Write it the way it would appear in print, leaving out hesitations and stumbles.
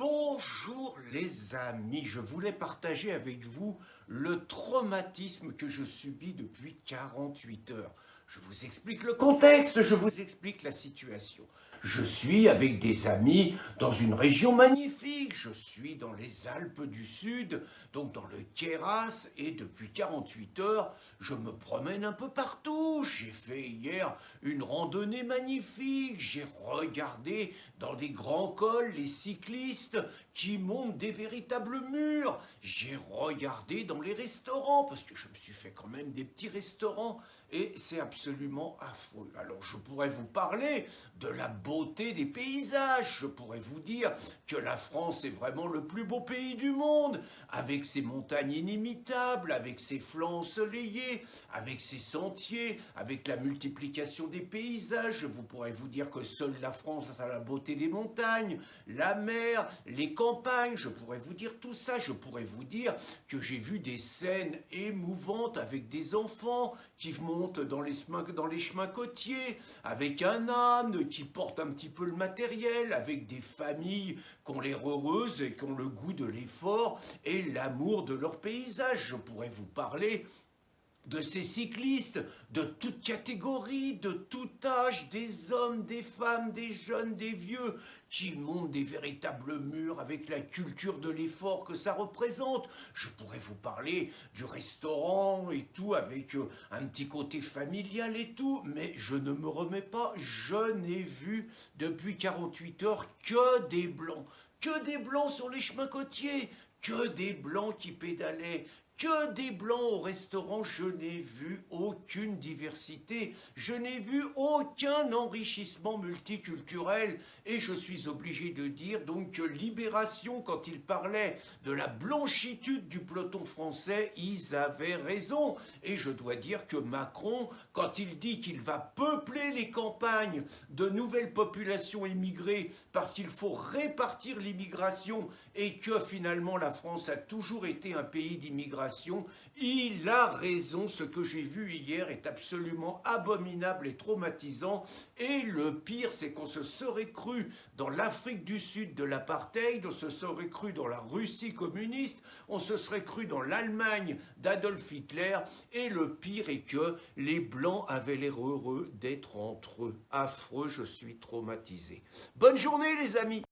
Bonjour les amis, je voulais partager avec vous le traumatisme que je subis depuis 48 heures. Je vous explique le contexte, je vous explique la situation. Je suis avec des amis dans une région magnifique, je suis dans les Alpes du Sud, donc dans le Queyras, et depuis 48 heures, je me promène un peu partout. J'ai fait hier une randonnée magnifique, j'ai regardé dans des grands cols les cyclistes qui montent des véritables murs, j'ai regardé dans les restaurants, parce que je me suis fait quand même des petits restaurants, et c'est absolument affreux. Alors je pourrais vous parler de la beauté des paysages, je pourrais vous dire que la France est vraiment le plus beau pays du monde, avec ses montagnes inimitables, avec ses flancs ensoleillés, avec ses sentiers, avec la multiplication des paysages. Je pourrais vous dire que seule la France a la beauté des montagnes, la mer, les campagnes. Je pourrais vous dire tout ça. Je pourrais vous dire que j'ai vu des scènes émouvantes avec des enfants qui montent dans les chemins côtiers, avec un âne qui porte un petit peu le matériel, avec des familles qui ont l'air heureuses et qui ont le goût de l'effort et l'amour de leur paysage. Je pourrais vous parler de ces cyclistes de toute catégorie, de tout âge, des hommes, des femmes, des jeunes, des vieux, qui montent des véritables murs avec la culture de l'effort que ça représente. Je pourrais vous parler du restaurant et tout, avec un petit côté familial et tout, mais je ne me remets pas, je n'ai vu depuis 48 heures que des blancs sur les chemins côtiers, que des blancs qui pédalaient, que des blancs au restaurant. Je n'ai vu aucune diversité, je n'ai vu aucun enrichissement multiculturel, et je suis obligé de dire donc que Libération, quand il parlait de la blanchitude du peloton français, ils avaient raison. Et je dois dire que Macron, quand il dit qu'il va peupler les campagnes de nouvelles populations immigrées parce qu'il faut répartir l'immigration et que finalement la France a toujours été un pays d'immigration, il a raison. Ce que j'ai vu hier est absolument abominable et traumatisant. Et le pire, c'est qu'on se serait cru dans l'Afrique du Sud de l'apartheid, on se serait cru dans la Russie communiste, on se serait cru dans l'Allemagne d'Adolf Hitler. Et le pire est que les Blancs avaient l'air heureux d'être entre eux. Affreux, je suis traumatisé. Bonne journée les amis.